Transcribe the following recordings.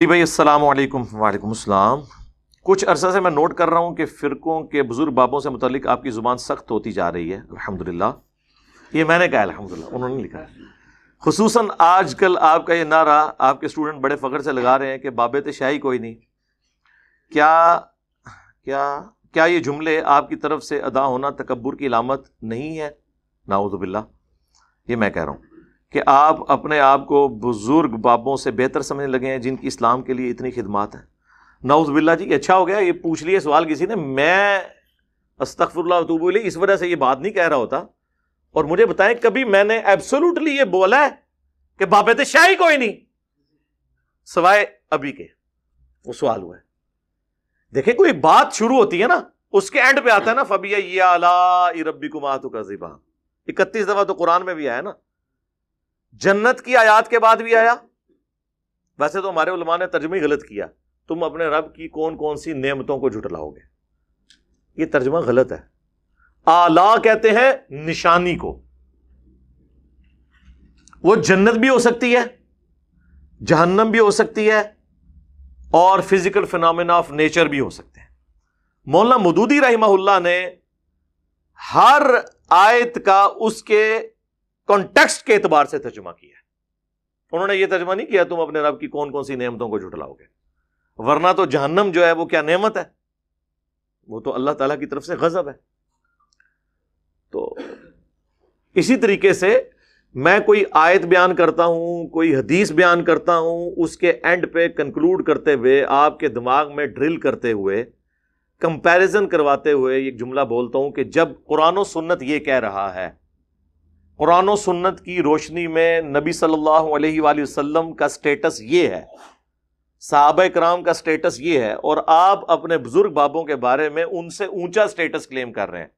جی بھائی السلام علیکم۔ وعلیکم السلام۔ کچھ عرصہ سے میں نوٹ کر رہا ہوں کہ فرقوں کے بزرگ بابوں سے متعلق آپ کی زبان سخت ہوتی جا رہی ہے، الحمدللہ۔ یہ میں نے کہا الحمدللہ، انہوں نے لکھا ہے۔ خصوصاً آج کل آپ کا یہ نعرہ آپ کے اسٹوڈنٹ بڑے فخر سے لگا رہے ہیں کہ بابت شاہی کوئی نہیں۔ کیا یہ جملے آپ کی طرف سے ادا ہونا تکبر کی علامت نہیں ہے؟ نعوذ باللہ۔ یہ میں کہہ رہا ہوں کہ آپ اپنے آپ کو بزرگ بابوں سے بہتر سمجھنے لگے ہیں جن کی اسلام کے لیے اتنی خدمات ہیں۔ نعوذ باللہ جی، اچھا ہو گیا یہ پوچھ لیے سوال کسی نے، میں استغفر اللہ واتوب الیہ اس وجہ سے یہ بات نہیں کہہ رہا ہوتا۔ اور مجھے بتائیں کبھی میں نے ایبسولوٹلی یہ بولا ہے کہ بابت شاہی کوئی نہیں سوائے ابھی کے؟ وہ سوال ہوا ہے۔ دیکھیں کوئی بات شروع ہوتی ہے نا، اس کے اینڈ پہ آتا ہے نا فَبِأَيِّ آلَاءِ رَبِّكُمَا تُكَذِّبَانِ۔ 31 دفعہ تو قرآن میں بھی آیا نا، جنت کی آیات کے بعد بھی آیا۔ ویسے تو ہمارے علماء نے ترجمہ ہی غلط کیا، تم اپنے رب کی کون کون سی نعمتوں کو جھٹلاؤ گے، یہ ترجمہ غلط ہے۔ آلا کہتے ہیں نشانی کو، وہ جنت بھی ہو سکتی ہے، جہنم بھی ہو سکتی ہے، اور فزیکل فینومینا آف نیچر بھی ہو سکتے ہیں۔ مولانا مودودی رحمہ اللہ نے ہر آیت کا اس کے کانٹیکسٹ کے اعتبار سے ترجمہ کیا ہے۔ انہوں نے یہ ترجمہ نہیں کیا تم اپنے رب کی کون کون سی نعمتوں کو جھٹلاؤ گے، ورنہ تو جہنم جو ہے وہ کیا نعمت ہے، وہ تو اللہ تعالیٰ کی طرف سے غضب ہے۔ تو اسی طریقے سے میں کوئی آیت بیان کرتا ہوں، کوئی حدیث بیان کرتا ہوں، اس کے اینڈ پہ کنکلوڈ کرتے ہوئے، آپ کے دماغ میں ڈرل کرتے ہوئے، کمپیریزن کرواتے ہوئے ایک جملہ بولتا ہوں کہ جب قرآن و سنت یہ کہہ رہا ہے، قرآن و سنت کی روشنی میں نبی صلی اللہ علیہ وآلہ وسلم کا سٹیٹس یہ ہے، صحابہ کرام کا سٹیٹس یہ ہے، اور آپ اپنے بزرگ بابوں کے بارے میں ان سے اونچا سٹیٹس کلیم کر رہے ہیں،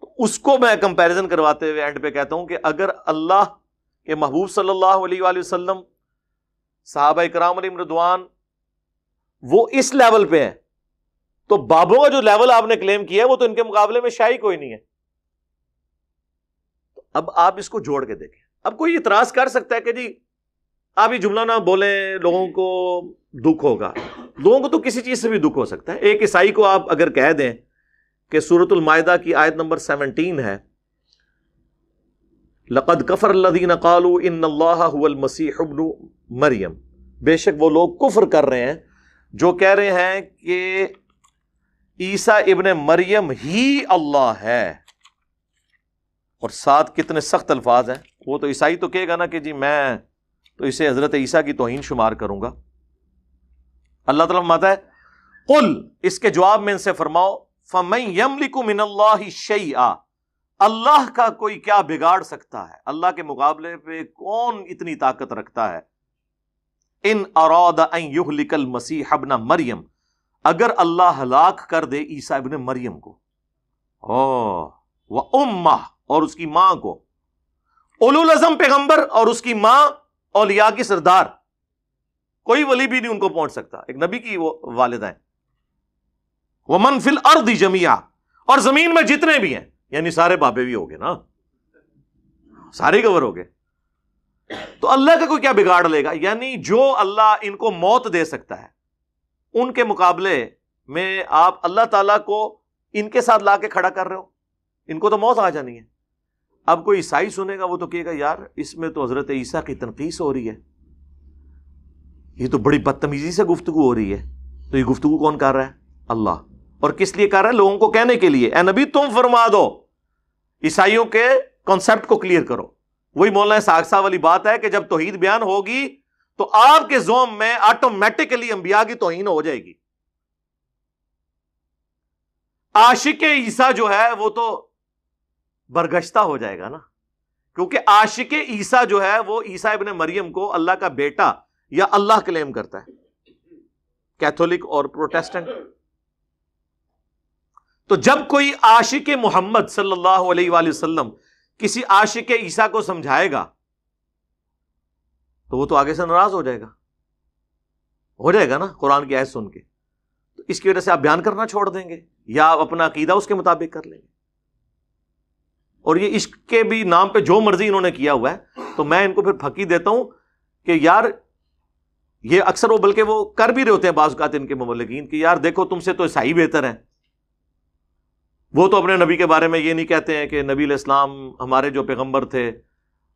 تو اس کو میں کمپیریزن کرواتے ہوئے اینڈ پہ کہتا ہوں کہ اگر اللہ کے محبوب صلی اللہ علیہ وآلہ وسلم، صحابہ کرام علیہم رضوان وہ اس لیول پہ ہیں، تو بابوں کا جو لیول آپ نے کلیم کیا ہے وہ تو ان کے مقابلے میں شاہی کوئی نہیں ہے۔ اب آپ اس کو جوڑ کے دیکھیں۔ اب کوئی اعتراض کر سکتا ہے کہ جی آپ یہ جملہ نہ بولیں، لوگوں کو دکھ ہوگا۔ لوگوں کو تو کسی چیز سے بھی دکھ ہو سکتا ہے۔ ایک عیسائی کو آپ اگر کہہ دیں کہ سورۃ المائدہ کی آیت نمبر 17 ہے، لَقَدْ كَفَرَ الَّذِينَ قَالُوا إِنَّ اللَّهَ هُوَ الْمَسِيحُ ابْنُ مَرْيَم، بے شک وہ لوگ کفر کر رہے ہیں جو کہہ رہے ہیں کہ عیسیٰ ابن مریم ہی اللہ ہے، اور ساتھ کتنے سخت الفاظ ہیں۔ وہ تو عیسائی تو کہے گا نا کہ جی میں تو اسے حضرت عیسیٰ کی توہین شمار کروں گا۔ اللہ تعالیٰ فرماتا ہے قل، اس کے جواب میں ان سے فرماؤ، فَمَن يَمْلِكُ مِنَ اللَّهِ شَيْئًا، اللہ کا کوئی کیا بگاڑ سکتا ہے، اللہ کے مقابلے پہ کون اتنی طاقت رکھتا ہے، ان اراد ان یہلک المسیح ابن مریم، اگر اللہ ہلاک کر دے عیسیٰ ابن مریم کو، وَأُمَّهُ، اور اس کی ماں کو، اولو العزم پیغمبر اور اس کی ماں اولیاء کی سردار، کوئی ولی بھی نہیں ان کو پہنچ سکتا، ایک نبی کی وہ والدہ ہیں، وَمَن فِي الْأَرْضِ جَمِيعًا، اور زمین میں جتنے بھی ہیں، یعنی سارے بابے بھی ہو گئے نا، سارے کور ہو گئے، تو اللہ کا کوئی کیا بگاڑ لے گا؟ یعنی جو اللہ ان کو موت دے سکتا ہے، ان کے مقابلے میں آپ اللہ تعالیٰ کو ان کے ساتھ لا کے کھڑا کر رہے ہو، ان کو تو موت آ جانی ہے۔ اب کوئی عیسائی سنے گا وہ تو کہے گا یار اس میں تو حضرت عیسیٰ کی تنقیص ہو رہی ہے، یہ تو بڑی بدتمیزی سے گفتگو ہو رہی ہے۔ تو یہ گفتگو کون کر رہا ہے؟ اللہ۔ اور کس لیے کر رہا ہے؟ لوگوں کو کہنے کے لیے، اے نبی تم فرما دو، عیسائیوں کے کانسیپٹ کو کلیئر کرو۔ وہی مولانا اسحاق صاحب والی بات ہے کہ جب توحید بیان ہوگی تو آپ کے زوم میں آٹومیٹکلی انبیاء کی توہین ہو جائے گی۔ عاشق عیسیٰ جو ہے وہ تو برگشتہ ہو جائے گا نا، کیونکہ عاشق عیسیٰ جو ہے وہ عیسیٰ ابن مریم کو اللہ کا بیٹا یا اللہ کلیم کرتا ہے، کیتھولک اور پروٹیسٹنٹ۔ تو جب کوئی عاشق محمد صلی اللہ علیہ وآلہ وسلم کسی عاشق عیسیٰ کو سمجھائے گا تو وہ تو آگے سے ناراض ہو جائے گا نا قرآن کی آیت سن کے، تو اس کی وجہ سے آپ بیان کرنا چھوڑ دیں گے یا آپ اپنا عقیدہ اس کے مطابق کر لیں گے۔ اور یہ عشق کے بھی نام پہ جو مرضی انہوں نے کیا ہوا ہے، تو میں ان کو پھر پھکی دیتا ہوں کہ یار یہ اکثر وہ بلکہ وہ کر بھی رہے ہوتے ہیں بعض اوقات ان کے مملکین کہ یار دیکھو تم سے تو عیسائی بہتر ہیں. وہ تو اپنے نبی کے بارے میں یہ نہیں کہتے ہیں کہ نبی علیہ السلام ہمارے جو پیغمبر تھے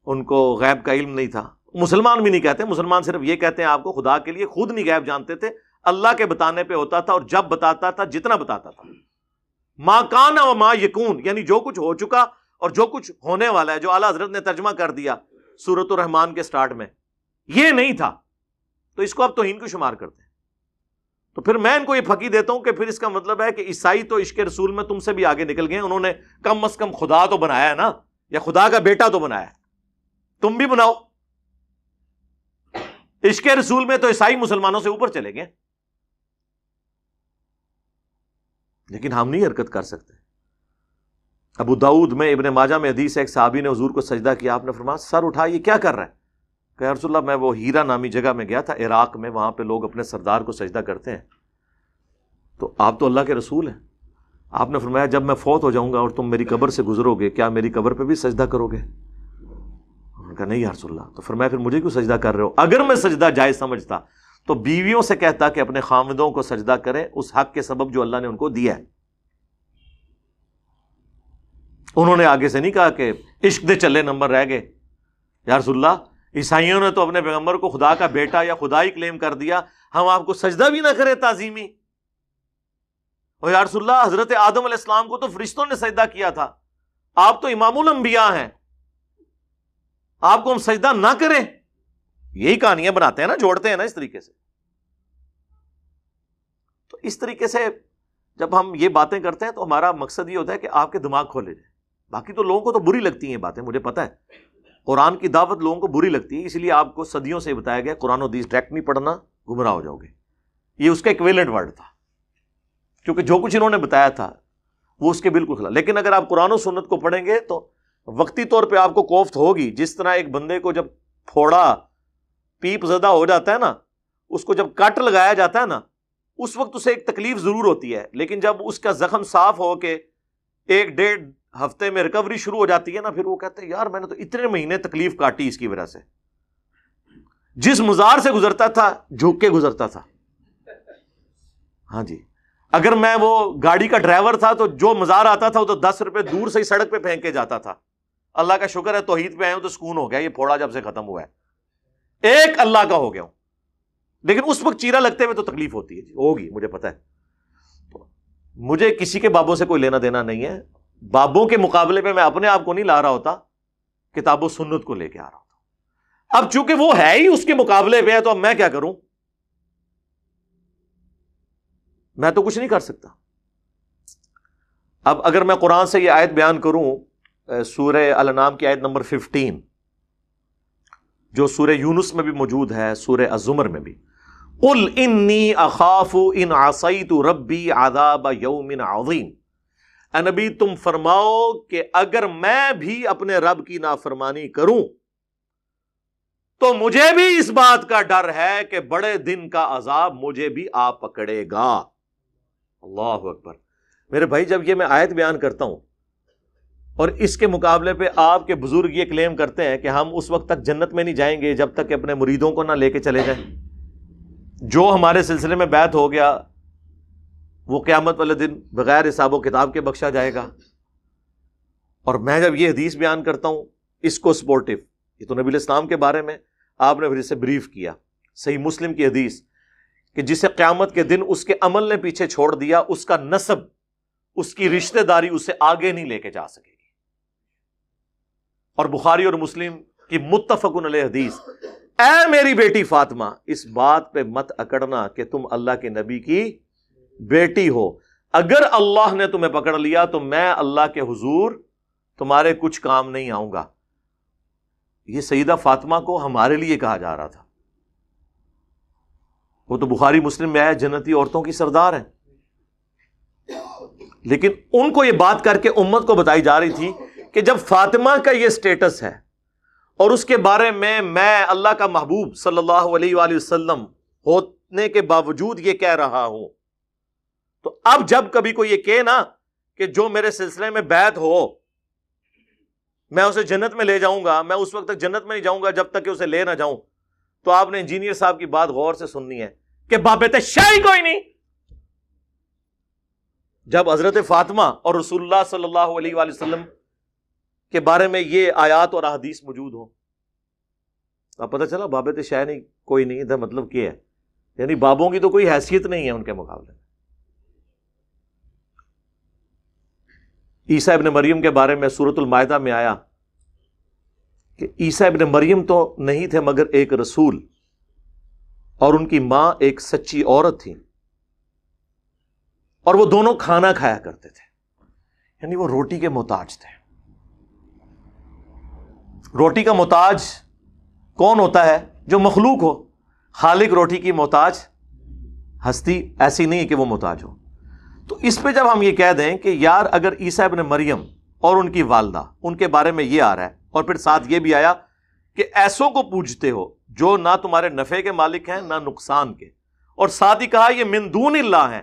ان کو غیب کا علم نہیں تھا. مسلمان بھی نہیں کہتے. مسلمان صرف یہ کہتے ہیں آپ کو خدا کے لیے خود نہیں غیب جانتے تھے, اللہ کے بتانے پہ ہوتا تھا, اور جب بتاتا تھا جتنا بتاتا تھا. ما کان و ما یکون, یعنی جو کچھ ہو چکا اور جو کچھ ہونے والا ہے, جو اعلیٰ حضرت نے ترجمہ کر دیا سورۃ الرحمن کے سٹارٹ میں, یہ نہیں تھا. تو اس کو آپ توہین کو شمار کرتے ہیں. تو پھر میں ان کو یہ پھکی دیتا ہوں کہ پھر اس کا مطلب ہے کہ عیسائی تو عشق رسول میں تم سے بھی آگے نکل گئے. انہوں نے کم از کم خدا تو بنایا ہے نا, یا خدا کا بیٹا تو بنایا ہے, تم بھی بناؤ. عشق رسول میں تو عیسائی مسلمانوں سے اوپر چلے گئے, لیکن ہم نہیں حرکت کر سکتے. ابو داؤد میں, ابن ماجہ میں حدیث ہے, ایک صحابی نے حضور کو سجدہ کیا, آپ نے فرمایا سر اٹھا, یہ کیا کر رہا ہے؟ کہ یا رسول اللہ میں وہ ہیرا نامی جگہ میں گیا تھا عراق میں, وہاں پہ لوگ اپنے سردار کو سجدہ کرتے ہیں. تو آپ تو اللہ کے رسول ہیں, آپ نے فرمایا جب میں فوت ہو جاؤں گا اور تم میری قبر سے گزرو گے, کیا میری قبر پہ بھی سجدہ کرو گے؟ انہوں نے کہا نہیں یا رسول اللہ. تو فرمایا پھر مجھے کیوں سجدہ کر رہے ہو؟ اگر میں سجدہ جائز سمجھتا تو بیویوں سے کہتا کہ اپنے خاوندوں کو سجدہ کریں اس حق کے سبب جو اللہ نے ان کو دیا ہے. انہوں نے آگے سے نہیں کہا کہ عشق دے چلے نمبر رہ گئے. یا رسول اللہ عیسائیوں نے تو اپنے پیغمبر کو خدا کا بیٹا یا خدا ہی کلیم کر دیا, ہم آپ کو سجدہ بھی نہ کریں تعظیمی؟ اور یا رسول اللہ حضرت آدم علیہ السلام کو تو فرشتوں نے سجدہ کیا تھا, آپ تو امام الانبیاء ہیں, آپ کو ہم سجدہ نہ کریں؟ یہی کہانیاں بناتے ہیں نا, جوڑتے ہیں نا اس طریقے سے. تو اس طریقے سے جب ہم یہ باتیں کرتے ہیں تو ہمارا مقصد یہ ہوتا ہے کہ آپ کے دماغ کھولے جائیں. باقی تو لوگوں کو تو بری لگتی ہیں باتیں, مجھے پتا ہے قرآن کی دعوت لوگوں کو بری لگتی ہے, اسی لیے آپ کو صدیوں سے بتایا گیا قرآن و حدیث ڈائریکٹ نہیں پڑھنا, گمراہ ہو جاؤ گے. یہ اس کا ایکویلنٹ ورڈ تھا, کیونکہ جو کچھ انہوں نے بتایا تھا وہ اس کے بالکل خلاف. لیکن اگر آپ قرآن و سنت کو پڑھیں گے تو وقتی طور پہ آپ کو کوفت ہوگی. جس طرح ایک بندے کو جب پھوڑا پیپ زدہ ہو جاتا ہے نا, اس کو جب کٹ لگایا جاتا ہے نا, اس وقت اسے ایک تکلیف ضرور ہوتی ہے, لیکن جب اس کا زخم صاف ہو کے 1-1.5 ہفتے میں ریکوری شروع ہو جاتی ہے نا, پھر وہ کہتے ہیں یار میں نے تو اتنے مہینے تکلیف کاٹی اس کی وجہ سے. جس مزار سے گزرتا تھا جھک کے گزرتا تھا. ہاں جی, اگر میں وہ گاڑی کا ڈرائیور تھا تو جو مزار آتا تھا وہ تو 10 روپے دور سے ہی سڑک پہ پھینک کے جاتا تھا. اللہ کا شکر ہے توحید پہ آئے ہوں تو سکون ہو گیا, یہ پھوڑا جب سے ختم ہوا ہے, ایک اللہ کا ہو گیا ہوں. لیکن اس وقت چیرا لگتے ہوئے تو تکلیف ہوتی ہے, ہوگی, مجھے پتا ہے. تو مجھے کسی کے بابوں سے کوئی لینا دینا نہیں ہے. بابوں کے مقابلے پہ میں اپنے آپ کو نہیں لا رہا ہوتا, کتاب و سنت کو لے کے آ رہا ہوتا. اب چونکہ وہ ہے ہی اس کے مقابلے پہ ہے, تو اب میں کیا کروں؟ میں تو کچھ نہیں کر سکتا. اب اگر میں قرآن سے یہ آیت بیان کروں, سورہ الانعام کی آیت نمبر 15, جو سورہ یونس میں بھی موجود ہے, سورہ الزمر میں بھی, قل انی اخاف ان عصیت ربی عذاب یوم عظیم. اے نبی تم فرماؤ کہ اگر میں بھی اپنے رب کی نافرمانی کروں تو مجھے بھی اس بات کا ڈر ہے کہ بڑے دن کا عذاب مجھے بھی آ پکڑے گا. اللہ اکبر. میرے بھائی جب یہ میں آیت بیان کرتا ہوں اور اس کے مقابلے پہ آپ کے بزرگ یہ کلیم کرتے ہیں کہ ہم اس وقت تک جنت میں نہیں جائیں گے جب تک کہ اپنے مریدوں کو نہ لے کے چلے جائیں, جو ہمارے سلسلے میں بیعت ہو گیا وہ قیامت والے دن بغیر حساب و کتاب کے بخشا جائے گا. اور میں جب یہ حدیث بیان کرتا ہوں اس کو سپورٹیو, یہ تو نبی علیہ السلام کے بارے میں آپ نے پھر اسے بریف کیا, صحیح مسلم کی حدیث, کہ جسے قیامت کے دن اس کے عمل نے پیچھے چھوڑ دیا, اس کا نسب, اس کی رشتہ داری اسے آگے نہیں لے کے جا سکے گی. اور بخاری اور مسلم کی متفق علیہ حدیث, اے میری بیٹی فاطمہ اس بات پہ مت اکڑنا کہ تم اللہ کے نبی کی بیٹی ہو, اگر اللہ نے تمہیں پکڑ لیا تو میں اللہ کے حضور تمہارے کچھ کام نہیں آؤں گا. یہ سیدہ فاطمہ کو ہمارے لیے کہا جا رہا تھا, وہ تو بخاری مسلم میں آیا جنتی عورتوں کی سردار ہیں, لیکن ان کو یہ بات کر کے امت کو بتائی جا رہی تھی کہ جب فاطمہ کا یہ سٹیٹس ہے اور اس کے بارے میں اللہ کا محبوب صلی اللہ علیہ وآلہ وسلم ہونے کے باوجود یہ کہہ رہا ہوں, تو اب جب کبھی کوئی یہ کہے نا کہ جو میرے سلسلے میں بیعت ہو میں اسے جنت میں لے جاؤں گا, میں اس وقت تک جنت میں نہیں جاؤں گا جب تک کہ اسے لے نہ جاؤں, تو آپ نے انجینئر صاحب کی بات غور سے سننی ہے کہ بابت شاہی کوئی نہیں. جب حضرت فاطمہ اور رسول اللہ صلی اللہ علیہ وآلہ وسلم کے بارے میں یہ آیات اور احادیث موجود ہوں، اب پتہ چلا بابت شاہی نہیں کوئی نہیں. ادھر مطلب کیا ہے؟ یعنی بابوں کی تو کوئی حیثیت نہیں ہے ان کے مقابلے میں. عیسیٰ ابن مریم کے بارے میں سورۃ المائدہ میں آیا کہ عیسیٰ ابن مریم تو نہیں تھے مگر ایک رسول، اور ان کی ماں ایک سچی عورت تھی، اور وہ دونوں کھانا کھایا کرتے تھے. یعنی وہ روٹی کے محتاج تھے. روٹی کا محتاج کون ہوتا ہے؟ جو مخلوق ہو. خالق روٹی کی محتاج ہستی ایسی نہیں کہ وہ محتاج ہو. تو اس پہ جب ہم یہ کہہ دیں کہ یار اگر عیسیٰ ابن مریم اور ان کی والدہ، ان کے بارے میں یہ آ رہا ہے، اور پھر ساتھ یہ بھی آیا کہ ایسوں کو پوجتے ہو جو نہ تمہارے نفع کے مالک ہیں نہ نقصان کے، اور ساتھ ہی کہا یہ من دون اللہ ہیں،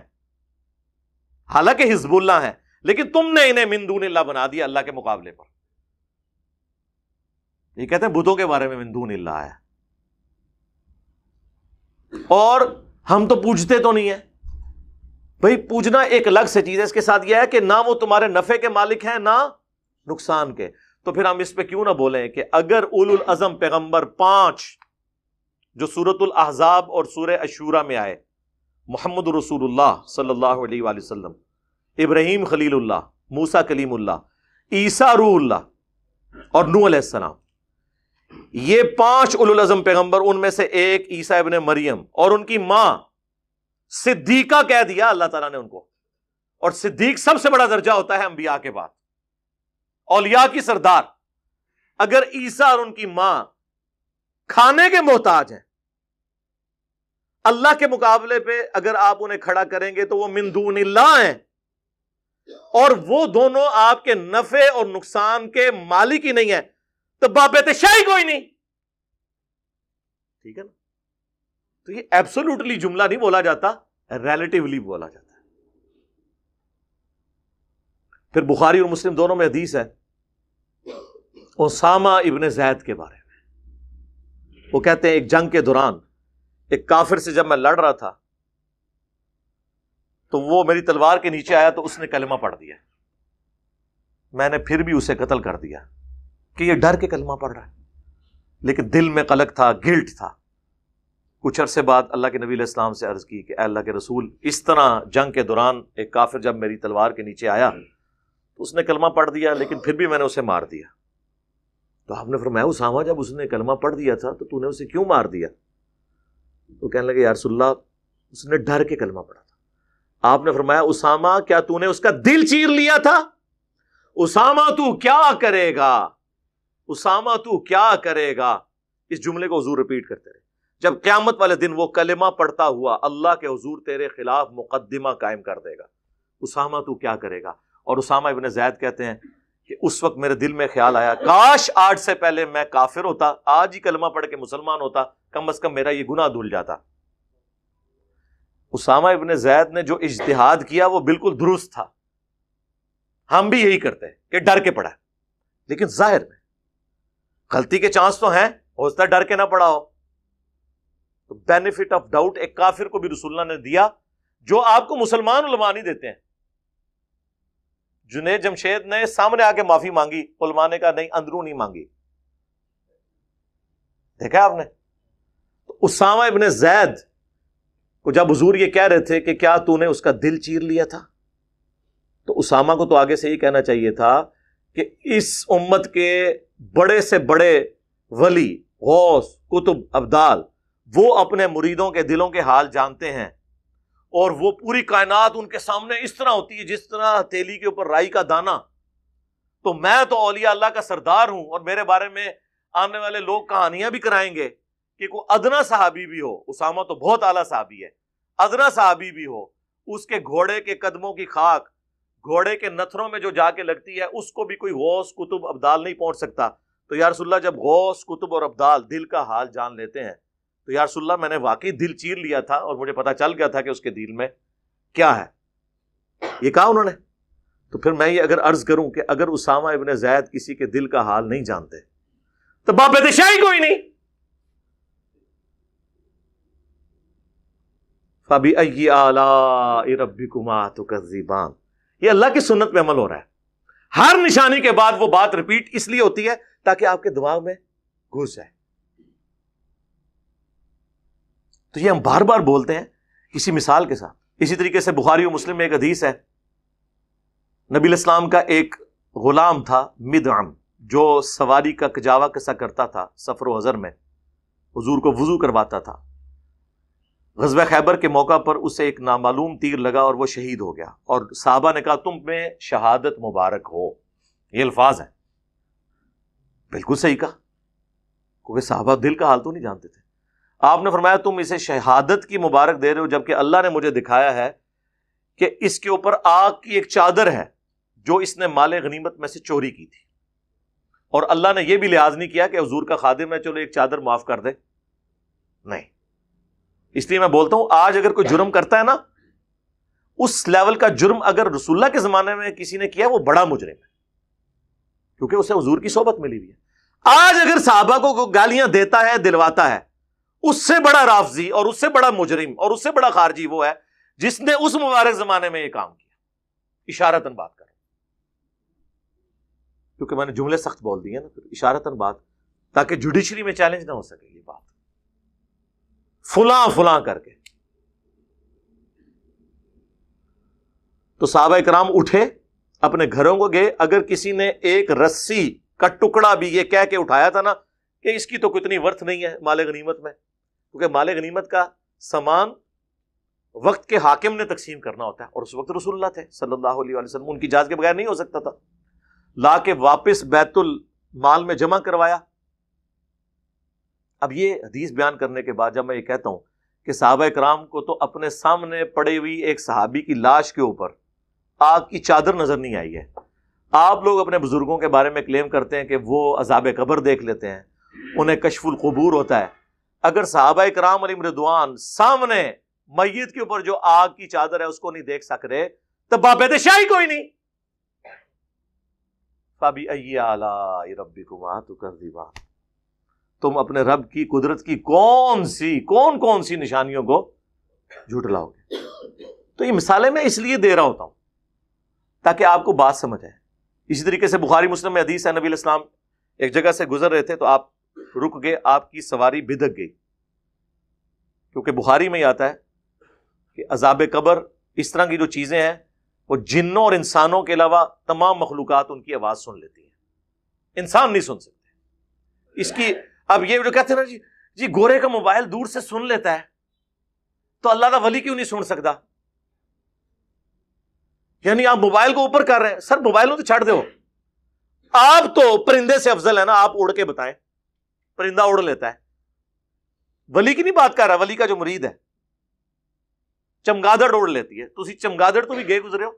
حالانکہ حزب اللہ ہیں، لیکن تم نے انہیں من دون اللہ بنا دیا اللہ کے مقابلے پر. یہ کہتے ہیں بتوں کے بارے میں من دون اللہ ہے، اور ہم تو پوجتے تو نہیں ہیں. بھئی پوجنا ایک الگ سے چیز ہے، اس کے ساتھ یہ ہے کہ نہ وہ تمہارے نفع کے مالک ہیں نہ نقصان کے. تو پھر ہم اس پہ کیوں نہ بولیں کہ اگر اولو العزم پیغمبر 5 جو سورۃ الاحزاب اور سورہ الشورى میں آئے، محمد رسول اللہ صلی اللہ علیہ وآلہ وسلم، ابراہیم خلیل اللہ، موسیٰ کلیم اللہ، عیسیٰ روح اللہ، اور نوح علیہ السلام، یہ 5 اولو العزم پیغمبر، ان میں سے ایک عیسیٰ ابن مریم اور ان کی ماں صدیقہ کہہ دیا اللہ تعالیٰ نے ان کو. اور صدیق سب سے بڑا درجہ ہوتا ہے انبیاء کے بعد، اولیاء کی سردار. اگر عیسیٰ اور ان کی ماں کھانے کے محتاج ہیں، اللہ کے مقابلے پہ اگر آپ انہیں کھڑا کریں گے تو وہ من دون اللہ ہیں، اور وہ دونوں آپ کے نفع اور نقصان کے مالک ہی نہیں ہیں، تو بابت شاہی کوئی نہیں. ٹھیک ہے نا؟ تو یہ ایبسولوٹلی جملہ نہیں بولا جاتا، ریلیٹیولی بولا جاتا ہے. پھر بخاری اور مسلم دونوں میں حدیث ہے اسامہ ابن زید کے بارے میں. وہ کہتے ہیں ایک جنگ کے دوران ایک کافر سے جب میں لڑ رہا تھا تو وہ میری تلوار کے نیچے آیا تو اس نے کلمہ پڑھ دیا. میں نے پھر بھی اسے قتل کر دیا کہ یہ ڈر کے کلمہ پڑھ رہا ہے، لیکن دل میں قلق تھا، گلٹ تھا. کچھ عرصے بعد اللہ کے نبی علیہ السلام سے عرض کی کہ اے اللہ کے رسول، اس طرح جنگ کے دوران ایک کافر جب میری تلوار کے نیچے آیا تو اس نے کلمہ پڑھ دیا، لیکن پھر بھی میں نے اسے مار دیا. تو آپ نے فرمایا اسامہ جب اس نے کلمہ پڑھ دیا تھا تو نے اسے کیوں مار دیا؟ تو کہنے لگے یا رسول اللہ اس نے ڈر کے کلمہ پڑھا تھا. آپ نے فرمایا اسامہ کیا تو نے اس کا دل چیر لیا تھا؟ اسامہ تو کیا کرے گا، اسامہ تو کیا کرے گا. اس جملے کو حضور رپیٹ کرتے رہے. جب قیامت والے دن وہ کلمہ پڑھتا ہوا اللہ کے حضور تیرے خلاف مقدمہ قائم کر دے گا، اسامہ تو کیا کرے گا. اور اسامہ ابن زید کہتے ہیں کہ اس وقت میرے دل میں خیال آیا کاش آج سے پہلے میں کافر ہوتا، آج ہی کلمہ پڑھ کے مسلمان ہوتا، کم از کم میرا یہ گناہ دھل جاتا. اسامہ ابن زید نے جو اجتہاد کیا وہ بالکل درست تھا. ہم بھی یہی کرتے ہیں کہ ڈر کے پڑھا، لیکن ظاہر میں غلطی کے چانس تو ہیں، ہو سکتا ہے ڈر کے نہ پڑھا ہو. تو بینیفٹ آف ڈاؤٹ ایک کافر کو بھی رسول اللہ نے دیا جو آپ کو مسلمان علماء نہیں دیتے ہیں. جنید جمشید نے سامنے آ کے معافی مانگی، علماء نے کہا نہیں اندرونی مانگی. دیکھا آپ نے؟ تو اسامہ ابن زید کو جب حضور یہ کہہ رہے تھے کہ کیا تو نے اس کا دل چیر لیا تھا، تو اسامہ کو تو آگے سے یہ کہنا چاہیے تھا کہ اس امت کے بڑے سے بڑے ولی، غوث، کتب، ابدال، وہ اپنے مریدوں کے دلوں کے حال جانتے ہیں، اور وہ پوری کائنات ان کے سامنے اس طرح ہوتی ہے جس طرح ہتھیلی کے اوپر رائی کا دانہ. تو میں تو اولیاء اللہ کا سردار ہوں، اور میرے بارے میں آنے والے لوگ کہانیاں بھی کرائیں گے کہ کوئی ادنا صحابی بھی ہو، اسامہ تو بہت اعلیٰ صحابی ہے، ادنا صحابی بھی ہو، اس کے گھوڑے کے قدموں کی خاک گھوڑے کے نتھروں میں جو جا کے لگتی ہے اس کو بھی کوئی غوث، کتب، ابدال نہیں پہنچ سکتا. تو یا رسول اللہ جب غوث، کتب اور ابدال دل کا حال جان لیتے ہیں تو یا رسول اللہ میں نے واقعی دل چیر لیا تھا اور مجھے پتا چل گیا تھا کہ اس کے دل میں کیا ہے. یہ کہا انہوں نے. تو پھر میں یہ اگر عرض کروں کہ اگر اسامہ ابن زید کسی کے دل کا حال نہیں جانتے تو بابت شاہی کوئی نہیں. فَبِأَيِّ آلَاءِ رَبِّكُمَا تُكَذِّبَانِ، یہ اللہ کی سنت پہ عمل ہو رہا ہے. ہر نشانی کے بعد وہ بات ریپیٹ اس لیے ہوتی ہے تاکہ آپ کے دماغ میں گھس جائے. تو یہ ہم بار بار بولتے ہیں کسی مثال کے ساتھ. اسی طریقے سے بخاری و مسلم میں ایک حدیث ہے، نبی علیہ السلام کا ایک غلام تھا مدعم، جو سواری کا کجاوا کسا کرتا تھا سفر و حضر میں، حضور کو وضو کرواتا تھا. غزوہ خیبر کے موقع پر اسے ایک نامعلوم تیر لگا اور وہ شہید ہو گیا، اور صحابہ نے کہا تم میں شہادت مبارک ہو. یہ الفاظ ہیں، بالکل صحیح کہا، کیونکہ صحابہ دل کا حال تو نہیں جانتے تھے. آپ نے فرمایا تم اسے شہادت کی مبارک دے رہے ہو، جبکہ اللہ نے مجھے دکھایا ہے کہ اس کے اوپر آگ کی ایک چادر ہے جو اس نے مال غنیمت میں سے چوری کی تھی، اور اللہ نے یہ بھی لحاظ نہیں کیا کہ حضور کا خادم ہے چلو ایک چادر معاف کر دے. نہیں، اس لیے میں بولتا ہوں آج اگر کوئی جرم کرتا ہے نا، اس لیول کا جرم اگر رسول اللہ کے زمانے میں کسی نے کیا وہ بڑا مجرم ہے، کیونکہ اسے حضور کی صحبت ملی ہوئی ہے. آج اگر صحابہ کو گالیاں دیتا ہے دلواتا ہے، اس سے بڑا رافضی اور اس سے بڑا مجرم اور اس سے بڑا خارجی وہ ہے جس نے اس مبارک زمانے میں یہ کام کیا. اشارتاً بات کر، کیونکہ میں نے جملے سخت بول دیے نا، پھر اشارتاً بات، تاکہ جوڈیشری میں چیلنج نہ ہو سکے یہ بات فلاں فلاں کر کے. تو صحابہ کرام اٹھے، اپنے گھروں کو گئے. اگر کسی نے ایک رسی کا ٹکڑا بھی یہ کہہ کے اٹھایا تھا نا کہ اس کی تو کتنی ورتھ نہیں ہے مال غنیمت میں، کیونکہ مال غنیمت کا سامان وقت کے حاکم نے تقسیم کرنا ہوتا ہے، اور اس وقت رسول اللہ تھے صلی اللہ علیہ وسلم، ان کی اجازت کے بغیر نہیں ہو سکتا تھا. لا کے واپس بیت المال میں جمع کروایا. اب یہ حدیث بیان کرنے کے بعد جب میں یہ کہتا ہوں کہ صحابہ کرام کو تو اپنے سامنے پڑی ہوئی ایک صحابی کی لاش کے اوپر آگ کی چادر نظر نہیں آئی ہے. آپ لوگ اپنے بزرگوں کے بارے میں کلیم کرتے ہیں کہ وہ عذاب قبر دیکھ لیتے ہیں، انہیں کشف القبور ہوتا ہے. اگر صحابہ کرام علیہم رضوان سامنے میت کے اوپر جو آگ کی چادر ہے اس کو نہیں دیکھ سک رہے تو بابید شاہی کوئی نہیں. فَبِأَيِّ آلَاءِ رَبِّكُمَا تُكَذِّبَانِ، تم اپنے رب کی قدرت کی کون سی نشانیوں کو جھٹلاؤ گے. تو یہ مثالیں میں اس لیے دے رہا ہوتا ہوں تاکہ آپ کو بات سمجھ آئے. اسی طریقے سے بخاری مسلم میں حدیث ہے، نبی علیہ السلام ایک جگہ سے گزر رہے تھے تو آپ رک گئے، آپ کی سواری بھدک گئی. کیونکہ بخاری میں ہی آتا ہے کہ عذاب قبر اس طرح کی جو چیزیں ہیں وہ جنوں اور انسانوں کے علاوہ تمام مخلوقات ان کی آواز سن لیتی ہیں، انسان نہیں سن سکتے. اس کی اب یہ جو کہتے ہیں نا جی گورے کا موبائل دور سے سن لیتا ہے تو اللہ کا ولی کیوں نہیں سن سکتا؟ یعنی آپ موبائل کو اوپر کر رہے ہیں. سر موبائلوں تو چھڑ دو، آپ تو پرندے سے افضل ہے نا، آپ اڑ کے بتائیں. پرندہ اڑ لیتا ہے، ولی کی نہیں بات کر رہا، ولی کا جو مرید ہے. چمگادڑ اڑ لیتی ہے، تسی چمگادڑ تو بھی گئے گزرے ہو.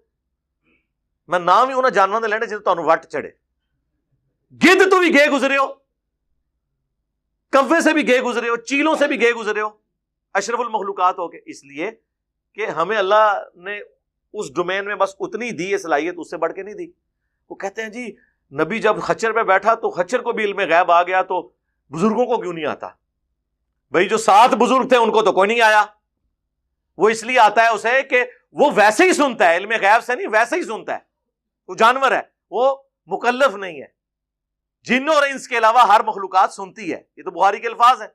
میں نام ہی انہاں جانوراں دے لینے جے تانوں وٹ چڑھے. گدھ تو بھی گئے گزرے ہو، کوے سے بھی گئے گزرے ہو، چیلوں سے بھی گئے گزرے ہو، اشرف المخلوقات ہو کے. اس لیے کہ ہمیں اللہ نے اس ڈومین میں بس اتنی دی ہے صلاحیت، اس سے بڑھ کے نہیں دی. وہ کہتے ہیں جی نبی جب خچر پہ بیٹھا تو خچر کو بھی علم غیب آ گیا تو بزرگوں کو کیوں نہیں آتا؟ بھائی جو 7 بزرگ تھے ان کو تو کوئی نہیں آیا. وہ اس لیے آتا ہے اسے کہ وہ ویسے ہی سنتا ہے، علم غیب سے نہیں، ویسے ہی سنتا ہے. وہ جانور ہے، وہ مکلف نہیں ہے. جنوں اور انس کے علاوہ ہر مخلوقات سنتی ہے. یہ تو بخاری کے الفاظ ہیں.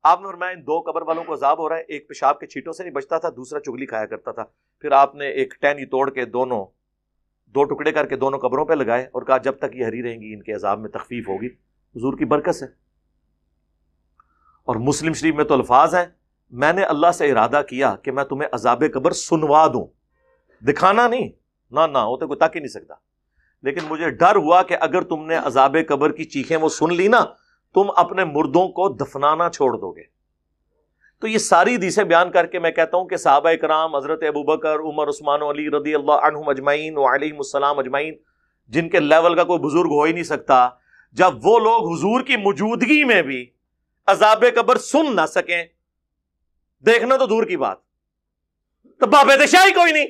آپ نے فرمایا ان 2 قبر والوں کو عذاب ہو رہا ہے، ایک پیشاب کے چھینٹوں سے نہیں بچتا تھا، دوسرا چگلی کھایا کرتا تھا. پھر آپ نے ایک ٹہنی توڑ کے 2 ٹکڑے کر کے دونوں قبروں پہ لگائے اور کہا جب تک یہ ہری رہیں گی ان کے عذاب میں تخفیف ہوگی. حضور کی برکت ہے. اور مسلم شریف میں تو الفاظ ہیں میں نے اللہ سے ارادہ کیا کہ میں تمہیں عذاب قبر سنوا دوں، دکھانا نہیں، نہ وہ تو کوئی تک ہی نہیں سکتا. لیکن مجھے ڈر ہوا کہ اگر تم نے عذاب قبر کی چیخیں وہ سن لی نا، تم اپنے مردوں کو دفنانا چھوڑ دو گے. تو یہ ساری حدیثیں بیان کر کے میں کہتا ہوں کہ صحابہ کرام حضرت ابوبکر، عمر، عثمان و علی رضی اللہ عنہم اجمعین وعلیہم السلام اجمعین، جن کے لیول کا کوئی بزرگ ہو ہی نہیں سکتا، جب وہ لوگ حضور کی موجودگی میں بھی عذاب قبر سن نہ سکیں، دیکھنا تو دور کی بات، تو بابید شاہی کوئی نہیں.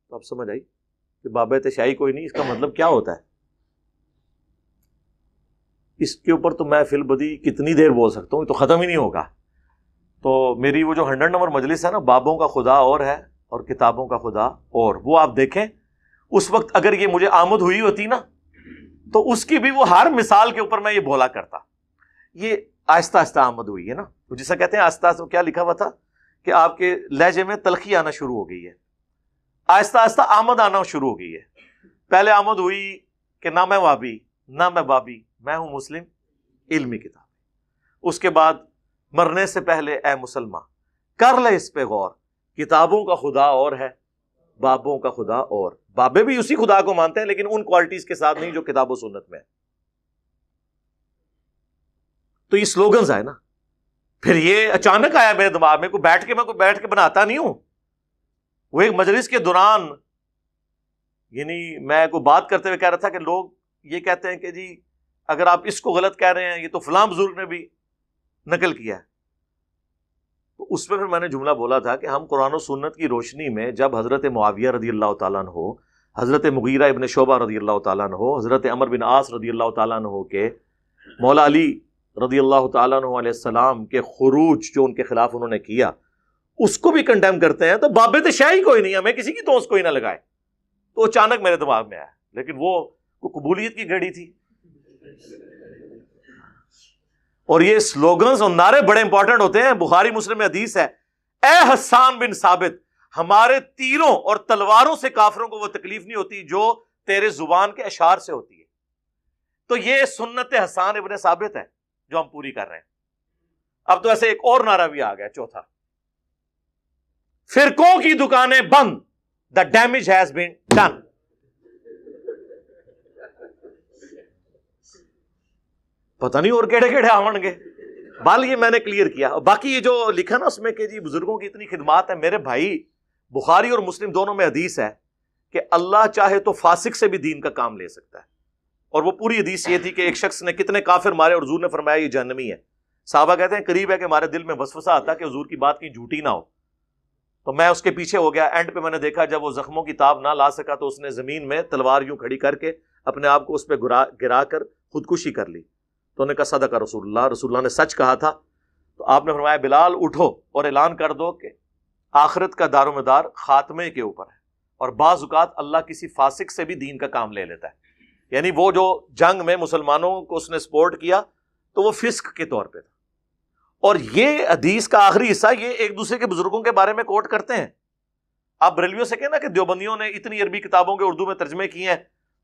تو اب سمجھ آئی کہ بابید شاہی کوئی نہیں اس کا مطلب کیا ہوتا ہے. اس کے اوپر تو میں فی البدی کتنی دیر بول سکتا ہوں، یہ تو ختم ہی نہیں ہوگا. تو میری وہ جو 100 نمبر مجلس ہے نا، بابوں کا خدا اور ہے اور کتابوں کا خدا اور، وہ آپ دیکھیں اس وقت اگر یہ مجھے آمد ہوئی ہوتی نا تو اس کی بھی وہ ہر مثال کے اوپر میں یہ بولا کرتا. یہ آہستہ آہستہ آمد ہوئی ہے نا، تو جسے کہتے ہیں آہستہ آہستہ. کیا لکھا ہوا تھا کہ آپ کے لہجے میں تلخی آنا شروع ہو گئی ہے، آہستہ آہستہ آمد آنا شروع ہو گئی ہے. پہلے آمد ہوئی کہ نہ میں وابی نہ میں بابی، میں ہوں مسلم علمی کتاب. اس کے بعد مرنے سے پہلے اے مسلمان کر لے اس پہ غور، کتابوں کا خدا اور ہے بابوں کا خدا اور. بابے بھی اسی خدا کو مانتے ہیں لیکن ان کوالٹیز کے ساتھ نہیں جو کتاب و سنت میں ہے. تو یہ سلوگنز آئے نا، پھر یہ اچانک آیا میرے دماغ میں، میں کوئی بیٹھ کے بناتا نہیں ہوں. وہ ایک مجلس کے دوران یعنی میں کوئی بات کرتے ہوئے کہہ رہا تھا کہ لوگ یہ کہتے ہیں کہ جی اگر آپ اس کو غلط کہہ رہے ہیں یہ تو فلاں بزرگ نے بھی نقل کیا ہے. تو اس پہ پھر میں نے جملہ بولا تھا کہ ہم قرآن و سنت کی روشنی میں جب حضرت معاویہ رضی اللہ تعالیٰ عنہ، حضرت مغیرہ ابن شعبہ رضی اللہ تعالیٰ عنہ، حضرت عمر بن عاص رضی اللہ تعالیٰ عنہ کے مولا علی رضی اللہ تعالیٰ عنہ علیہ السلام کے خروج جو ان کے خلاف انہوں نے کیا اس کو بھی کنڈیم کرتے ہیں، تو بابے تو شاہی کوئی نہیں، ہمیں کسی کی دوست کوئی نہ لگائے. تو اچانک میرے دماغ میں آیا، لیکن وہ قبولیت کی گھڑی تھی. اور یہ سلوگنز اور نعرے بڑے امپورٹنٹ ہوتے ہیں. بخاری مسلم میں حدیث ہے، اے حسان بن ثابت، ہمارے تیروں اور تلواروں سے کافروں کو وہ تکلیف نہیں ہوتی جو تیرے زبان کے اشعار سے ہوتی ہے. تو یہ سنت حسان ابن ثابت ہے جو ہم پوری کر رہے ہیں. اب تو ایسے ایک اور نعرہ بھی آ گیا، چوتھا، فرقوں کی دکانیں بند، the damage has been done. پتہ نہیں اور کیڑے کیڑے آون گے، بال یہ میں نے کلیئر کیا. باقی یہ جو لکھا نا اس میں کہ جی بزرگوں کی اتنی خدمات ہے، میرے بھائی بخاری اور مسلم دونوں میں حدیث ہے کہ اللہ چاہے تو فاسق سے بھی دین کا کام لے سکتا ہے. اور وہ پوری حدیث یہ تھی کہ ایک شخص نے کتنے کافر مارے اور حضور نے فرمایا یہ جہنمی ہے. صحابہ کہتے ہیں قریب ہے کہ ہمارے دل میں وسوسہ آتا کہ حضور کی بات کی جھوٹی نہ ہو. تو میں اس کے پیچھے ہو گیا. اینڈ پہ میں نے دیکھا جب وہ زخموں کی تاب نہ لا سکا تو اس نے زمین میں تلوار یوں کھڑی کر کے اپنے آپ کو اس پہ گرا کر خودکشی کر لی. تو انہوں نے کہا صدق رسول اللہ، رسول اللہ نے سچ کہا تھا. تو آپ نے فرمایا بلال اٹھو اور اعلان کر دو کہ آخرت کا دار و مدار خاتمے کے اوپر ہے، اور بعض اوقات اللہ کسی فاسق سے بھی دین کا کام لے لیتا ہے. یعنی وہ جو جنگ میں مسلمانوں کو اس نے سپورٹ کیا تو وہ فسق کے طور پہ تھا. اور یہ حدیث کا آخری حصہ یہ ایک دوسرے کے بزرگوں کے بارے میں کوٹ کرتے ہیں. آپ بریلویوں سے کہنا کہ دیوبندیوں نے اتنی عربی کتابوں کے اردو میں ترجمے کیے ہیں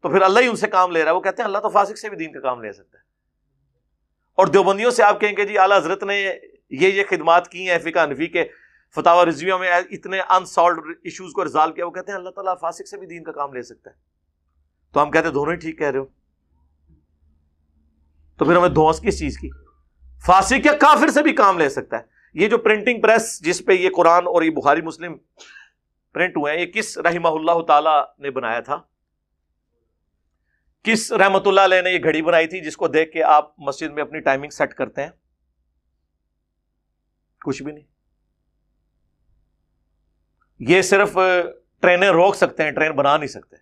تو پھر اللہ ہی ان سے کام لے رہا ہے. وہ کہتے ہیں اللہ تو فاسق سے بھی دین کا کام لے سکتا ہے. اور دیوبندیوں سے آپ کہیں کہ جی اعلیٰ حضرت نے یہ خدمات کی ہیں فقہ حنفی کے فتاوی رضویہ میں اتنے انسالوڈ ایشوز کو ریزالو کیا، وہ کہتے ہیں اللہ تعالیٰ فاسق سے بھی دین کا کام لے سکتا ہے. تو ہم کہتے ہیں دونوں ہی ٹھیک کہہ رہے ہو. تو پھر ہمیں دھونس کس چیز کی؟ فاسق یا کافر سے بھی کام لے سکتا ہے. یہ جو پرنٹنگ پریس جس پہ یہ قرآن اور یہ بخاری مسلم پرنٹ ہوئے ہیں، یہ کس رحمہ اللہ تعالی نے بنایا تھا؟ کس رحمت اللہ علیہ نے یہ گھڑی بنائی تھی جس کو دیکھ کے آپ مسجد میں اپنی ٹائمنگ سیٹ کرتے ہیں؟ کچھ بھی نہیں. یہ صرف ٹرینیں روک سکتے ہیں، ٹرین بنا نہیں سکتے.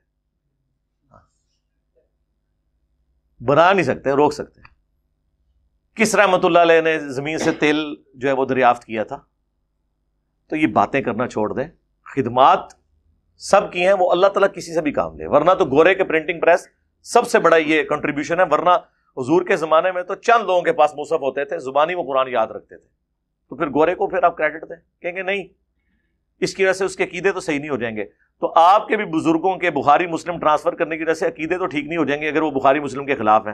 بنا نہیں سکتے، روک سکتے ہیں. کس رحمت اللہ علیہ نے زمین سے تیل جو ہے وہ دریافت کیا تھا؟ تو یہ باتیں کرنا چھوڑ دیں. خدمات سب کی ہیں، وہ اللہ تعالیٰ کسی سے بھی کام لے. ورنہ تو گورے کے پرنٹنگ پریس سب سے بڑا یہ کنٹریبیوشن ہے. ورنہ حضور کے زمانے میں تو چند لوگوں کے پاس مصحف ہوتے تھے، زبانی وہ قرآن یاد رکھتے تھے. تو پھر گورے کو پھر آپ کریڈٹ دیں، کہیں گے نہیں اس کی وجہ سے اس کے عقیدے تو صحیح نہیں ہو جائیں گے. تو آپ کے بھی بزرگوں کے بخاری مسلم ٹرانسفر کرنے کی وجہ سے عقیدے تو ٹھیک نہیں ہو جائیں گے اگر وہ بخاری مسلم کے خلاف ہیں،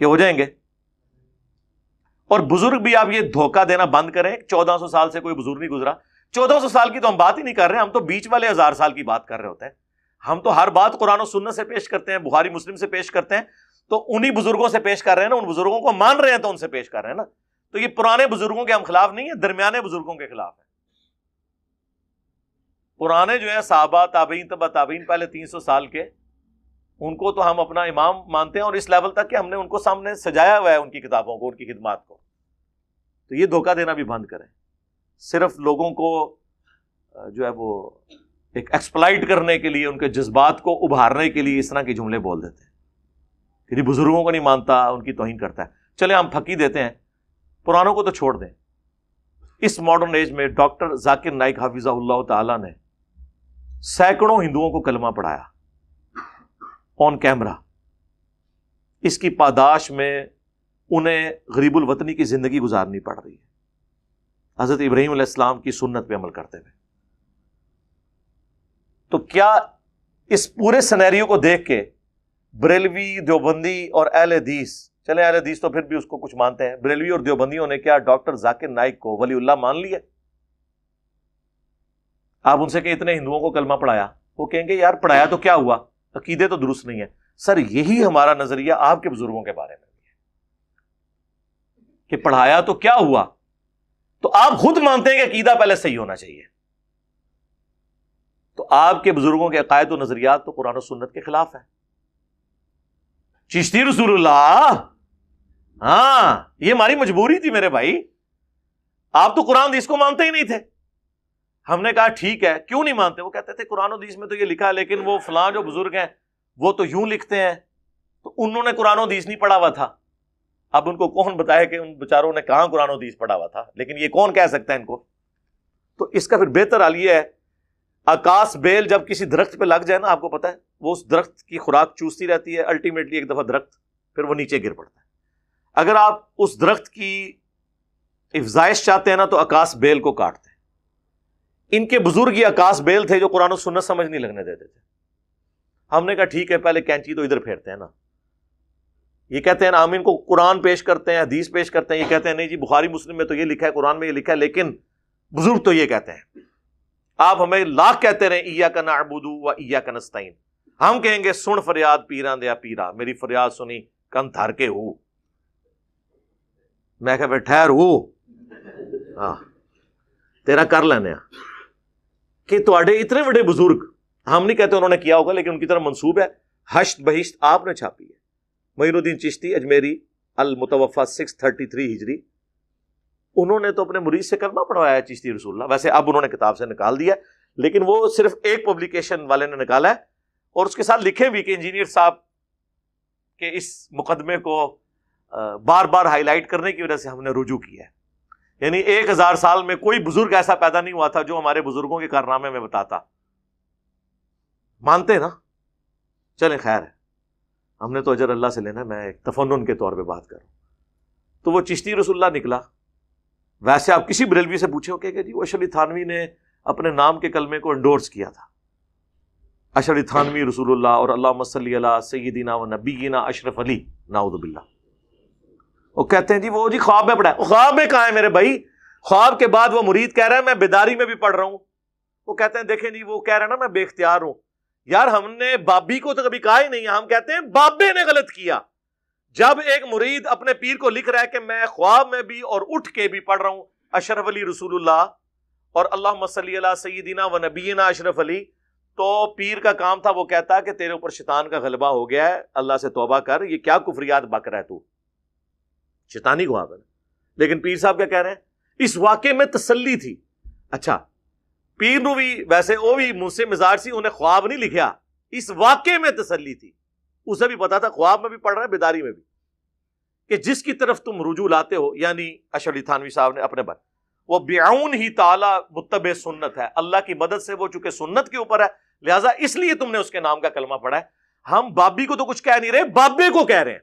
کہ ہو جائیں گے. اور بزرگ بھی آپ یہ دھوکہ دینا بند کریں. 1400 سال سے کوئی بزرگ نہیں گزرا. 1400 سال کی تو ہم بات ہی نہیں کر رہے، ہم تو بیچ والے 1000 سال کی بات کر رہے ہوتے ہیں. ہم تو ہر بات قرآن و سنت سے پیش کرتے ہیں، بخاری مسلم سے پیش کرتے ہیں. تو انہی بزرگوں سے پیش کر رہے ہیں نا، ان بزرگوں کو مان رہے ہیں تو ان سے پیش کر رہے ہیں نا. تو یہ پرانے بزرگوں کے ہم خلاف نہیں ہیں، درمیانے بزرگوں کے خلاف ہیں. پرانے جو ہیں صحابہ تابعین تبع تابعین پہلے 300 سال کے، ان کو تو ہم اپنا امام مانتے ہیں، اور اس لیول تک کہ ہم نے ان کو سامنے سجایا ہوا ہے ان کی کتابوں کو، ان کی خدمات کو. تو یہ دھوکہ دینا بھی بند کریں. صرف لوگوں کو جو ہے وہ ایک ایکسپلائٹ کرنے کے لیے، ان کے جذبات کو ابھارنے کے لیے اس طرح کے جملے بول دیتے ہیں کہ بزرگوں کو نہیں مانتا، ان کی توہین کرتا ہے. چلے ہم پھکی دیتے ہیں، پرانوں کو تو چھوڑ دیں. اس ماڈرن ایج میں ڈاکٹر ذاکر نائک حافظہ اللہ تعالی نے سینکڑوں ہندوؤں کو کلمہ پڑھایا آن کیمرہ. اس کی پاداش میں انہیں غریب الوطنی کی زندگی گزارنی پڑ رہی ہے حضرت ابراہیم علیہ السلام کی سنت پہ عمل کرتے ہوئے. تو کیا اس پورے سینیریو کو دیکھ کے بریلوی، دیوبندی اور اہل حدیث، چلے اہل حدیث تو پھر بھی اس کو کچھ مانتے ہیں، بریلوی اور دیوبندیوں نے کیا ڈاکٹر ذاکر نائک کو ولی اللہ مان لیا؟ آپ ان سے کہ اتنے ہندوؤں کو کلمہ پڑھایا، وہ کہیں گے یار پڑھایا تو کیا ہوا، عقیدے تو درست نہیں ہے. سر یہی ہمارا نظریہ آپ کے بزرگوں کے بارے میں بھی ہے کہ پڑھایا تو کیا ہوا. تو آپ خود مانتے ہیں کہ عقیدہ پہلے صحیح ہونا چاہیے، تو آپ کے بزرگوں کے عقائد و نظریات تو قرآن و سنت کے خلاف ہیں. چشتی رسول اللہ، ہاں یہ ہماری مجبوری تھی میرے بھائی، آپ تو قرآن حدیث کو مانتے ہی نہیں تھے. ہم نے کہا ٹھیک ہے، کیوں نہیں مانتے؟ وہ کہتے تھے قرآن حدیث میں تو یہ لکھا ہے، لیکن وہ فلاں جو بزرگ ہیں وہ تو یوں لکھتے ہیں، تو انہوں نے قرآن حدیث نہیں پڑھا ہوا تھا. اب ان کو کون بتائے کہ ان بیچاروں نے کہاں قرآن حدیث پڑھا ہوا تھا، لیکن یہ کون کہہ سکتا ہے ان کو؟ تو اس کا پھر بہتر حال یہ ہے، آکاش بیل جب کسی درخت پہ لگ جائے نا، آپ کو پتا ہے وہ اس درخت کی خوراک چوستی رہتی ہے، الٹیمیٹلی ایک دفعہ درخت پھر وہ نیچے گر پڑتا ہے. اگر آپ اس درخت کی افزائش چاہتے ہیں نا تو آکاش بیل کو کاٹتے ہیں. ان کے بزرگ یہ آکاش بیل تھے جو قرآن و سنت سمجھ نہیں لگنے دیتے تھے. ہم نے کہا ٹھیک ہے، پہلے کینچی تو ادھر پھیرتے ہیں نا. یہ کہتے ہیں نا ہم ان کو قرآن پیش کرتے ہیں، حدیث پیش کرتے ہیں، یہ کہتے ہیں نہیں جی بخاری مسلم میں تو یہ لکھا ہے، قرآن میں یہ لکھا ہے، لیکن بزرگ تو یہ کہتے ہیں. آپ ہمیں لاکھ کہتے رہے ایاک نعبد و ایاک نستعین، ہم کہیں گے سن فریاد پیران دیا پیرا، میری فریاد سنی کن تھر کے ہو. میں کہ ٹھہر ہو ہاں تیرا کر لینے کہ تواڈے اتنے بڑے بزرگ، ہم نہیں کہتے انہوں نے کیا ہوگا، لیکن ان کی طرف منسوب ہے. حشت بہشت آپ نے چھاپی ہے. معین الدین چشتی اجمیری المتوفا 633 ہجری، انہوں نے تو اپنے مرید سے کلمہ پڑھوایا ہے چشتی رسول اللہ. ویسے اب انہوں نے کتاب سے نکال دیا، لیکن وہ صرف ایک پبلیکیشن والے نے نکالا ہے، اور اس کے ساتھ لکھے بھی کہ انجینئر صاحب کے اس مقدمے کو بار بار ہائی لائٹ کرنے کی وجہ سے ہم نے رجوع کیا ہے. یعنی 1000 سال میں کوئی بزرگ ایسا پیدا نہیں ہوا تھا جو ہمارے بزرگوں کے کارنامے میں بتاتا. مانتے نا؟ چلیں خیر ہے، ہم نے تو اجر اللہ سے لینا، میں ایک تفنن کے طور پہ بات کر رہا ہوں. تو وہ چشتی رسول اللہ نکلا. ویسے آپ کسی بریلوی سے پوچھو کہ جی وہ اشرف علی تھانوی نے اپنے نام کے کلمے کو انڈورس کیا تھا، اشرف علی تھانوی رسول اللہ اور اللہم صلی علی سیدنا و نبینا اشرف علی، نعوذ باللہ. وہ کہتے ہیں جی وہ جی خواب میں پڑھا ہے. خواب میں کہاں ہے میرے بھائی؟ خواب کے بعد وہ مرید کہہ رہا ہے میں بیداری میں بھی پڑھ رہا ہوں. وہ کہتے ہیں دیکھیں جی وہ کہہ رہا ہے نا میں بے اختیار ہوں. یار ہم نے بابی کو تو کبھی کہا ہی نہیں ہے، ہم کہتے ہیں بابے نے غلط کیا. جب ایک مرید اپنے پیر کو لکھ رہا ہے کہ میں خواب میں بھی اور اٹھ کے بھی پڑھ رہا ہوں اشرف علی رسول اللہ اور اللہم صلی علی سیدنا و نبینا اشرف علی، تو پیر کا کام تھا وہ کہتا کہ تیرے اوپر شیطان کا غلبہ ہو گیا ہے، اللہ سے توبہ کر، یہ کیا کفریات بک رہا ہے تو، شیطانی خواب ہے. لیکن پیر صاحب کیا کہہ رہے ہیں؟ اس واقعے میں تسلی تھی. اچھا پیر نو بھی ویسے وہ بھی مجھ سے مزاج سی، انہیں خواب نہیں لکھیا، اس واقعے میں تسلی تھی. اسے بھی پتا تھا خواب میں بھی پڑھ رہا ہے بیداری میں بھی، کہ جس کی طرف تم رجوع لاتے ہو، یعنی اشرف علی تھانوی صاحب نے اپنے بات، وہ بعون ہی تعالی متبع سنت ہے، اللہ کی مدد سے وہ چونکہ سنت کے اوپر ہے، لہٰذا اس لیے تم نے اس کے نام کا کلمہ پڑھا ہے. ہم بابی کو تو کچھ کہہ نہیں رہے، بابے کو کہہ رہے ہیں.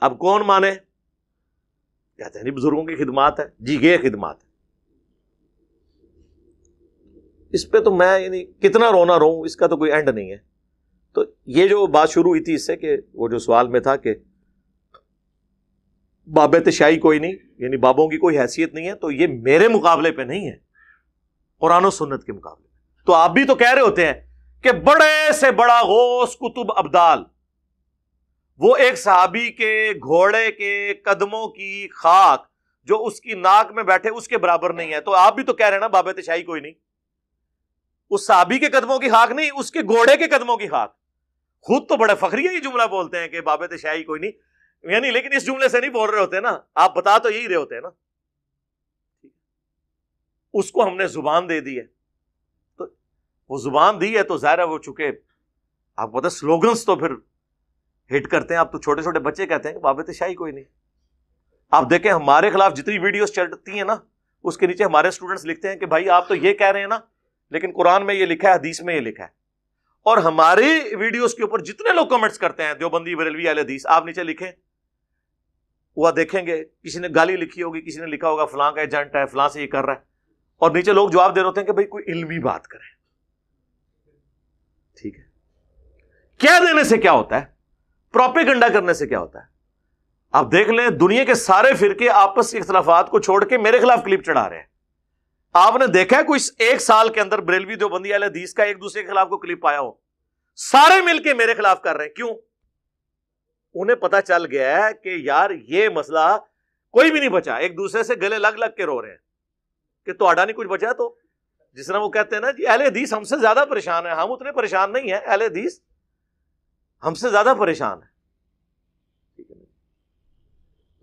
اب کون مانے؟ کہتے ہیں نہیں بزرگوں کی خدمات ہے. جی یہ خدمات ہے، اس پہ تو میں یعنی کتنا رونا رو، اس کا تو کوئی اینڈ نہیں ہے. تو یہ جو بات شروع ہوئی تھی اس سے کہ وہ جو سوال میں تھا کہ باب تشائی کوئی نہیں، یعنی بابوں کی کوئی حیثیت نہیں ہے، تو یہ میرے مقابلے پہ نہیں ہے، قرآن و سنت کے مقابلے. تو آپ بھی تو کہہ رہے ہوتے ہیں کہ بڑے سے بڑا غوث کتب ابدال، وہ ایک صحابی کے گھوڑے کے قدموں کی خاک جو اس کی ناک میں بیٹھے اس کے برابر نہیں ہے. تو آپ بھی تو کہہ رہے ہیں نا باب تشائی کوئی نہیں. اس صحابی کے قدموں کی خاک نہیں، اس کے گھوڑے کے قدموں کی خاک. خود تو بڑے فخریہ یہ جملہ بولتے ہیں کہ باب تشائی کوئی نہیں، یعنی لیکن اس جملے سے نہیں بول رہے ہوتے نا، آپ بتا تو یہی رہے ہوتے ہیں نا. اس کو ہم نے زبان دے دی ہے، تو وہ زبان دی ہے تو ظاہر ہے وہ چکے آپ کو پتا سلوگنز تو پھر ہٹ کرتے ہیں. آپ تو چھوٹے چھوٹے بچے کہتے ہیں کہ باب تشائی کوئی نہیں. آپ دیکھیں ہمارے خلاف جتنی ویڈیوز چلتی ہیں نا اس کے نیچے ہمارے اسٹوڈنٹس لکھتے ہیں کہ بھائی آپ تو یہ کہہ رہے ہیں نا لیکن قرآن میں یہ لکھا ہے، حدیث میں یہ لکھا ہے. اور ہماری ویڈیوز کے اوپر جتنے لوگ کمنٹس کرتے ہیں دیوبندی بریلوی اہل حدیث، آپ نیچے لکھیں، وہ دیکھیں گے کسی نے گالی لکھی ہوگی، کسی نے لکھا ہوگا فلاں کا ایجنٹ ہے، فلاں سے یہ کر رہا ہے، اور نیچے لوگ جواب دے رہے ہوتے ہیں کہ بھائی کوئی علمی بات کریں. ٹھیک ہے، کہہ دینے سے کیا ہوتا ہے، پروپیگنڈا کرنے سے کیا ہوتا ہے؟ آپ دیکھ لیں دنیا کے سارے فرقے آپس کے اختلافات کو چھوڑ کے میرے خلاف کلپ چڑھا رہے ہیں. آپ نے دیکھا ہے کوئی ایک سال کے اندر بریلوی دیوبندی اہل حدیث کا ایک دوسرے کے خلاف کو کلپ آیا ہو؟ سارے مل کے میرے خلاف کر رہے ہیں. کیوں؟ انہیں پتا چل گیا ہے کہ یار یہ مسئلہ کوئی بھی نہیں بچا، ایک دوسرے سے گلے لگ لگ کے رو رہے ہیں کہ تو آڈا نہیں کچھ بچا. تو جس طرح وہ کہتے ہیں نا جی اہل حدیث ہم سے زیادہ پریشان ہے، ہم اتنے پریشان نہیں ہیں، اہل حدیث ہم سے زیادہ پریشان ہے.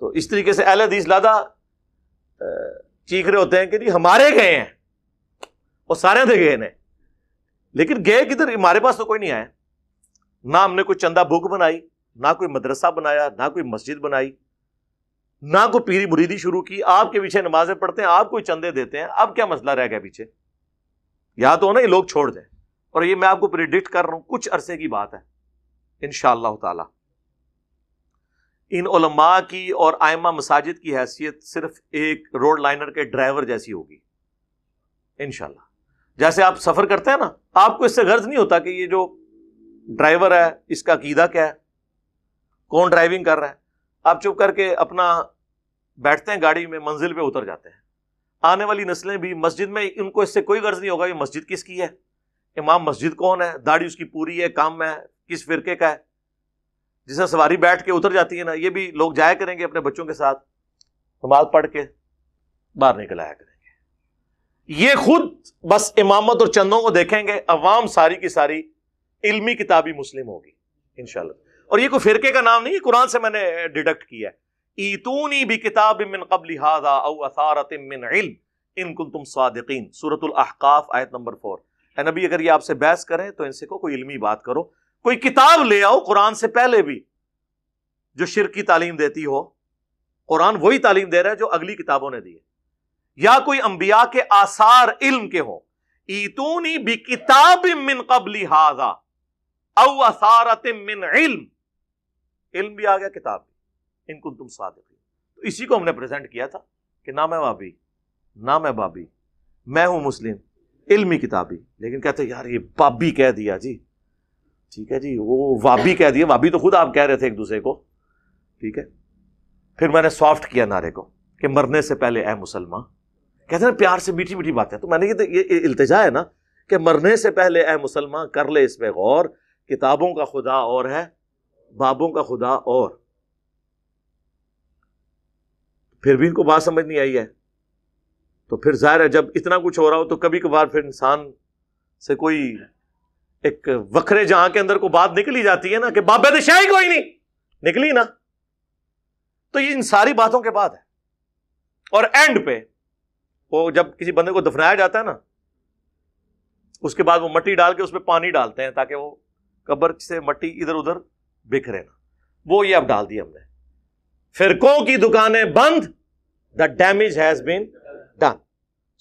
تو اس طریقے سے اہل حدیث زیادہ چیخ رہے ہوتے ہیں کہ جی ہمارے گئے ہیں، اور سارے تھے گئے ہیں، لیکن گئے کدھر؟ ہمارے پاس تو کوئی نہیں آیا. نہ ہم نے کوئی چندہ بھوک بنائی، نہ کوئی مدرسہ بنایا، نہ کوئی مسجد بنائی، نہ کوئی پیری مریدی شروع کی. آپ کے پیچھے نمازیں پڑھتے ہیں، آپ کوئی چندے دیتے ہیں، اب کیا مسئلہ رہ گیا پیچھے؟ یا تو نا یہ لوگ چھوڑ دیں. اور یہ میں آپ کو پریڈکٹ کر رہا ہوں کچھ عرصے کی بات ہے انشاءاللہ تعالی. ان علماء کی اور ائمہ مساجد کی حیثیت صرف ایک روڈ لائنر کے ڈرائیور جیسی ہوگی انشاءاللہ. جیسے آپ سفر کرتے ہیں نا، آپ کو اس سے غرض نہیں ہوتا کہ یہ جو ڈرائیور ہے اس کا عقیدہ کیا ہے، کون ڈرائیونگ کر رہا ہے. آپ چپ کر کے اپنا بیٹھتے ہیں گاڑی میں، منزل پہ اتر جاتے ہیں. آنے والی نسلیں بھی مسجد میں ان کو اس سے کوئی غرض نہیں ہوگا یہ مسجد کس کی ہے، امام مسجد کون ہے، داڑھی اس کی پوری ہے، کام ہے، کس فرقے کا ہے. جسے سواری بیٹھ کے اتر جاتی ہے نا، یہ بھی لوگ جایا کریں گے اپنے بچوں کے ساتھ نماز پڑھ کے باہر نکل آیا کریں گے. یہ خود بس امامت اور چندوں کو دیکھیں گے، عوام ساری کی ساری علمی کتابی مسلم ہوگی انشاءاللہ. اور یہ کوئی فرقے کا نام نہیں، یہ قرآن سے میں نے ڈیڈکٹ کیا ہے. ایتونی بکتاب من قبل ھذا او اثارۃ من علم ان کنتم صادقین، سورۃ الاحقاف آیت نمبر 4. اے نبی اگر یہ آپ سے بحث کریں تو ان سے کوئی علمی بات کرو، کوئی کتاب لے آؤ قرآن سے پہلے بھی جو شرک کی تعلیم دیتی ہو. قرآن وہی تعلیم دے رہا ہے جو اگلی کتابوں نے دی ہے. یا کوئی انبیاء کے آثار علم کے ہوں. ایتونی بکتاب من قبل ھذا او اثارۃ من علم، علم بھی آ گیا، کتاب بھی، ان کنتم صادقین. تو اسی کو ہم نے پریزنٹ کیا تھا کہ نہ میں وہابی، نہ میں بابی، میں ہوں مسلم علمی کتابی. لیکن کہتے یار یہ بابی کہہ دیا جی، ٹھیک ہے جی، وہ وابی کہہ دیا. وابی تو خود آپ کہہ رہے تھے ایک دوسرے کو، ٹھیک ہے. پھر میں نے سافٹ کیا نعرے کو کہ مرنے سے پہلے اے مسلمان. کہتے ہیں پیار سے میٹھی میٹھی باتیں. تو میں نے یہ التجا ہے نا کہ مرنے سے پہلے اے مسلمان کر لے اس پہ غور، کتابوں کا خدا اور ہے، بابوں کا خدا اور. پھر بھی ان کو بات سمجھ نہیں آئی ہے. تو پھر ظاہر ہے جب اتنا کچھ ہو رہا ہو تو کبھی کبھار پھر انسان سے کوئی ایک وکھرے جہاں کے اندر کو بات نکلی جاتی ہے نا کہ بابے دے شاہی کوئی نہیں نکلی نا. تو یہ ان ساری باتوں کے بعد ہے. اور اینڈ پہ وہ جب کسی بندے کو دفنایا جاتا ہے نا، اس کے بعد وہ مٹی ڈال کے اس پہ پانی ڈالتے ہیں تاکہ وہ قبر سے مٹی ادھر ادھر بکھرے نا. وہ یہ اب ڈال دی ہم نے. فرقوں کی دکانیں بند، the damage has been done.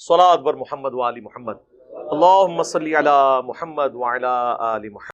صلاۃ بر محمد و آل محمد، اللہم صلی علی محمد وعلی آل محمد.